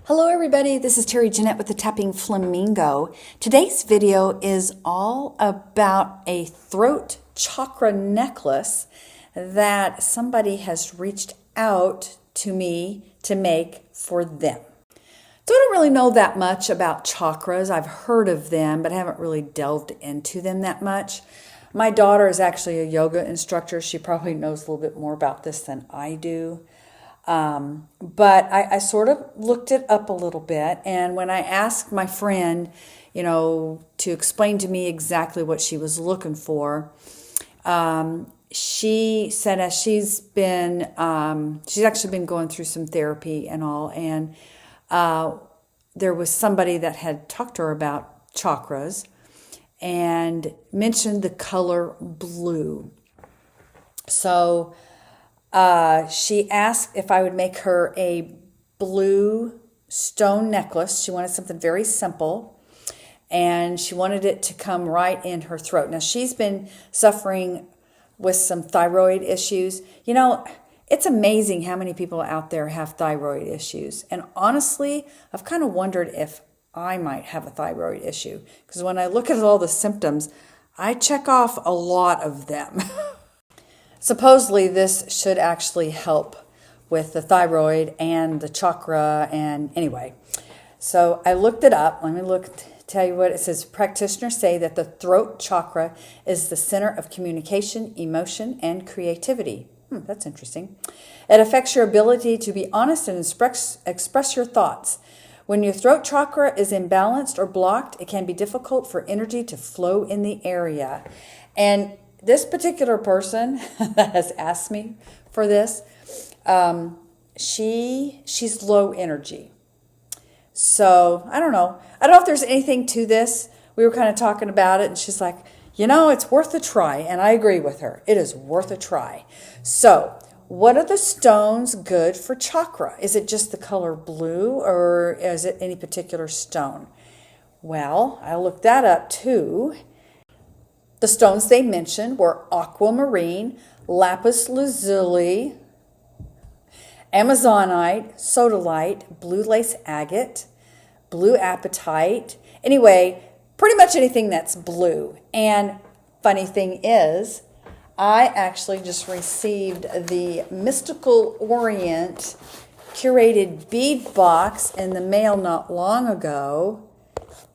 Hello everybody, this is Terry Jeanette with the Tapping Flamingo. Today's video is all about a throat chakra necklace that somebody has reached out to me to make for them. So I don't really know that much about chakras. I've heard of them, but I haven't really delved into them that much. My daughter is actually a yoga instructor. She probably knows a little bit more about this than I do. But I sort of looked it up a little bit, and when I asked my friend, to explain to me exactly what she was looking for, she said as she's actually been going through some therapy and all, and there was somebody that had talked to her about chakras and mentioned the color blue. So she asked if I would make her a blue stone necklace. She wanted something very simple, and she wanted it to come right in her throat. Now, she's been suffering with some thyroid issues. It's amazing how many people out there have thyroid issues. And honestly, I've kind of wondered if I might have a thyroid issue, because when I look at all the symptoms, I check off a lot of them. Supposedly, this should actually help with the thyroid and the chakra. And anyway, so I looked it up. Let me tell you what it says. Practitioners say that the throat chakra is the center of communication, emotion, and creativity. That's interesting. It affects your ability to be honest and express your thoughts. When your throat chakra is imbalanced or blocked, it can be difficult for energy to flow in the area. And this particular person that has asked me for this, she's low energy. So I don't know. I don't know if there's anything to this. We were kind of talking about it, and she's like, it's worth a try. And I agree with her. It is worth a try. So what are the stones good for chakra? Is it just the color blue, or is it any particular stone? Well, I looked that up too. The stones they mentioned were aquamarine, lapis lazuli, amazonite, sodalite, blue lace agate, blue apatite. Anyway, pretty much anything that's blue. And funny thing is, I actually just received the Mystical Orient curated bead box in the mail not long ago.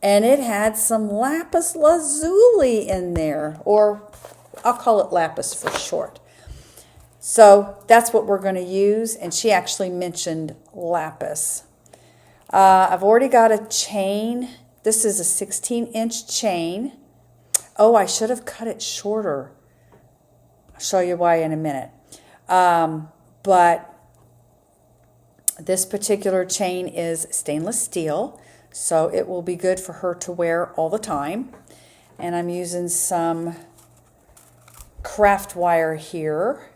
And it had some lapis lazuli in there, or I'll call it lapis for short. So that's what we're going to use, and she actually mentioned lapis. I've already got a chain. This is a 16-inch chain. Oh, I should have cut it shorter. I'll show you why in a minute. But this particular chain is stainless steel, so it will be good for her to wear all the time. And I'm using some craft wire here.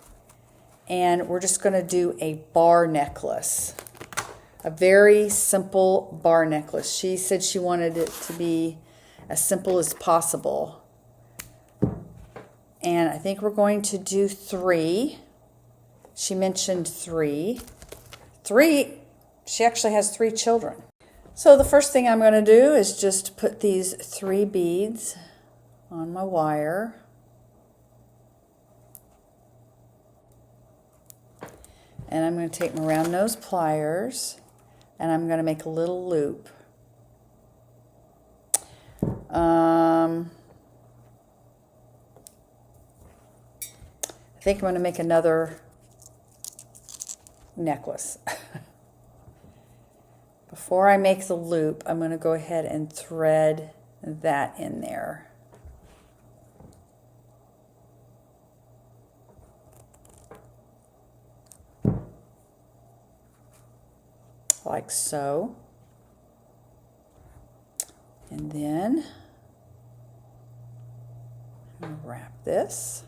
And we're just going to do a bar necklace. A very simple bar necklace. She said she wanted it to be as simple as possible. And I think we're going to do 3. She mentioned 3. 3, she actually has 3 children. So the first thing I'm going to do is just put these 3 beads on my wire. And I'm going to take my round nose pliers, and I'm going to make a little loop. I think I'm going to make another necklace. Before I make the loop, I'm going to go ahead and thread that in there. Like so. And then I'm going to wrap this.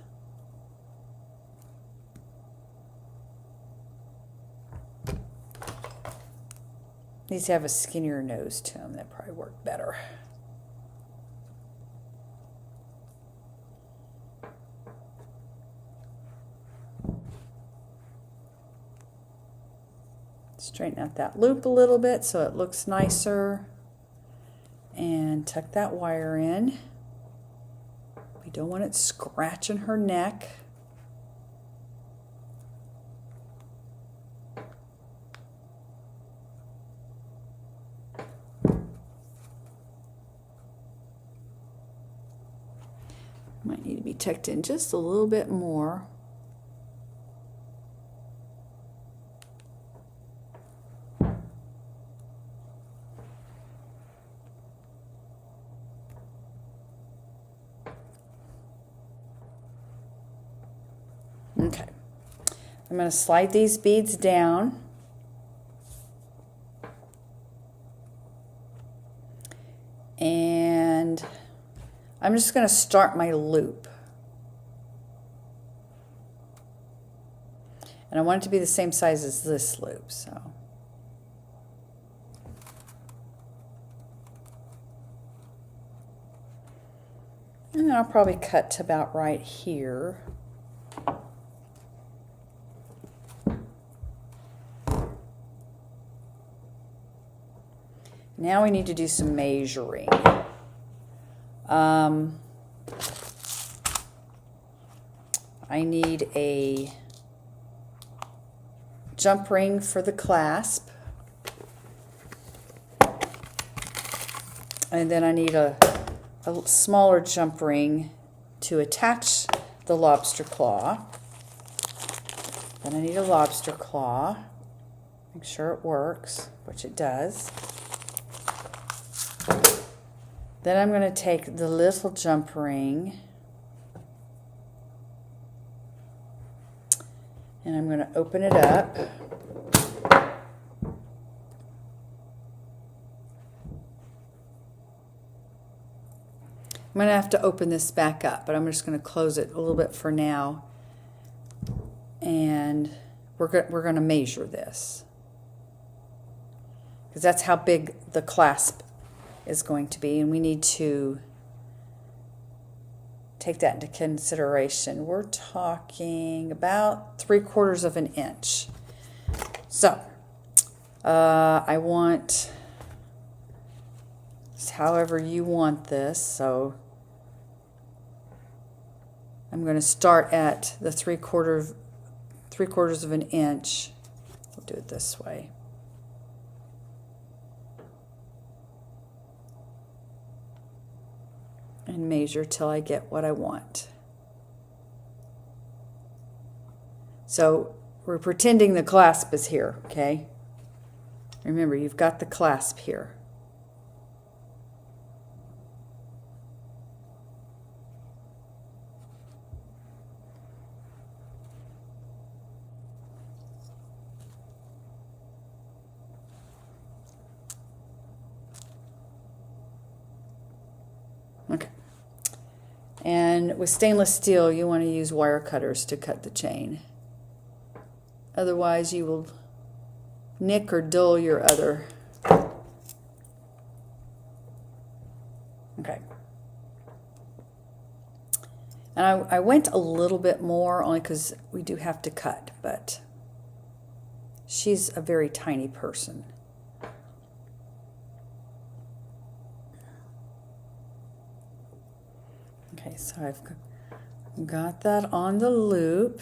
Needs to have a skinnier nose to them. That probably work better. Straighten out that loop a little bit so it looks nicer. And tuck that wire in. We don't want it scratching her neck. Might need to be tucked in just a little bit more. Okay, I'm going to slide these beads down. And I'm just going to start my loop. And I want it to be the same size as this loop, so. And I'll probably cut to about right here. Now we need to do some measuring. I need a jump ring for the clasp. And then I need a smaller jump ring to attach the lobster claw. Then I need a lobster claw. Make sure it works, which it does. Then I'm going to take the little jump ring and I'm going to open it up. I'm going to have to open this back up, but I'm just going to close it a little bit for now. And we're going to measure this, because that's how big the clasp is going to be, and we need to take that into consideration. We're talking about 3/4 of an inch. So I want however you want this, so I'm going to start at the 3/4 of an inch. We'll do it this way. And measure till I get what I want. So we're pretending the clasp is here, okay? Remember, you've got the clasp here. Okay. And with stainless steel, you want to use wire cutters to cut the chain. Otherwise, you will nick or dull your other. Okay. And I went a little bit more only because we do have to cut, but she's a very tiny person. Okay, so I've got that on the loop.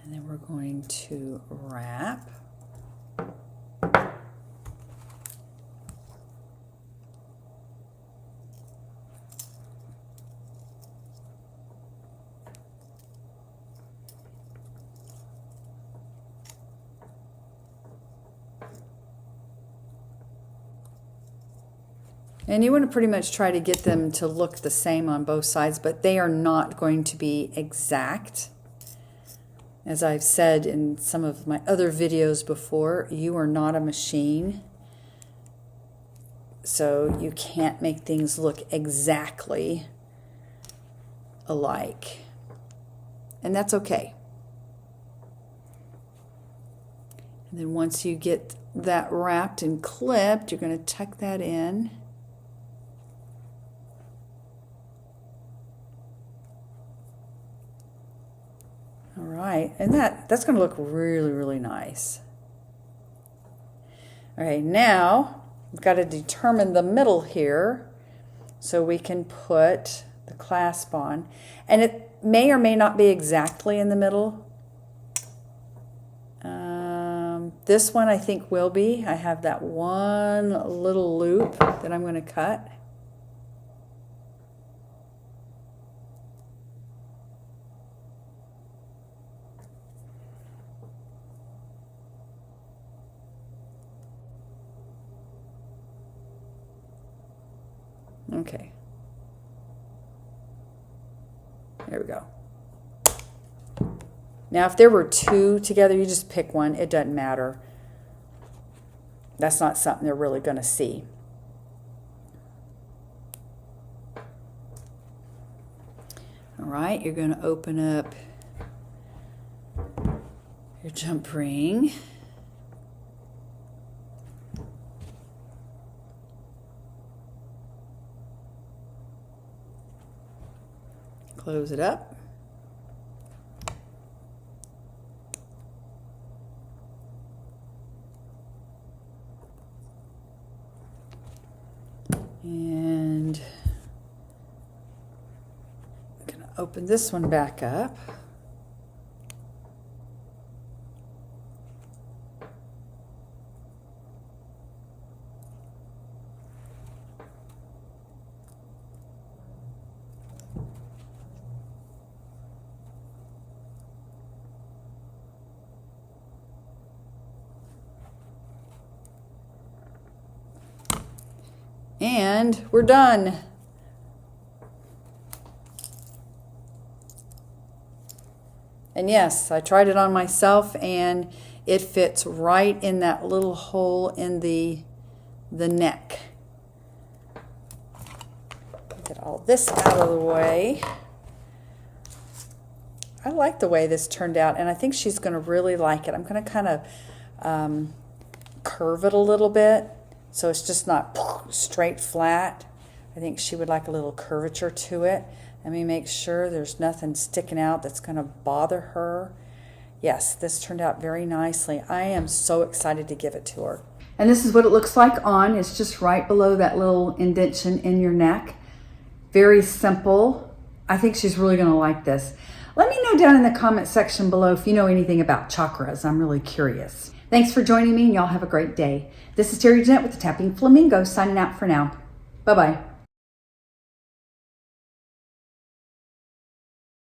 And then we're going to wrap. And you want to pretty much try to get them to look the same on both sides, but they are not going to be exact. As I've said in some of my other videos before, you are not a machine. So you can't make things look exactly alike. And that's okay. And then once you get that wrapped and clipped, you're going to tuck that in. right, and that's going to look really, really nice. All right, now we've got to determine the middle here so we can put the clasp on. And it may or may not be exactly in the middle. This one I think will be. I have that one little loop that I'm going to cut. Okay. There we go. Now, if there were two together, you just pick one. It doesn't matter. That's not something they're really going to see. All right, you're going to open up your jump ring. Close it up. And I'm going to open this one back up. And we're done. And yes, I tried it on myself and it fits right in that little hole in the neck. Get all this out of the way. I like the way this turned out, and I think she's going to really like it. I'm going to kind of curve it a little bit, so it's just not straight flat. I think she would like a little curvature to it. Let me make sure there's nothing sticking out that's going to bother her. Yes, this turned out very nicely. I am so excited to give it to her. And this is what it looks like on. It's just right below that little indentation in your neck. Very simple. I think she's really going to like this. Let me know down in the comment section below if you know anything about chakras. I'm really curious. Thanks for joining me, and y'all have a great day. This is Terry Jeanette with the Tapping Flamingo signing out for now. Bye-bye.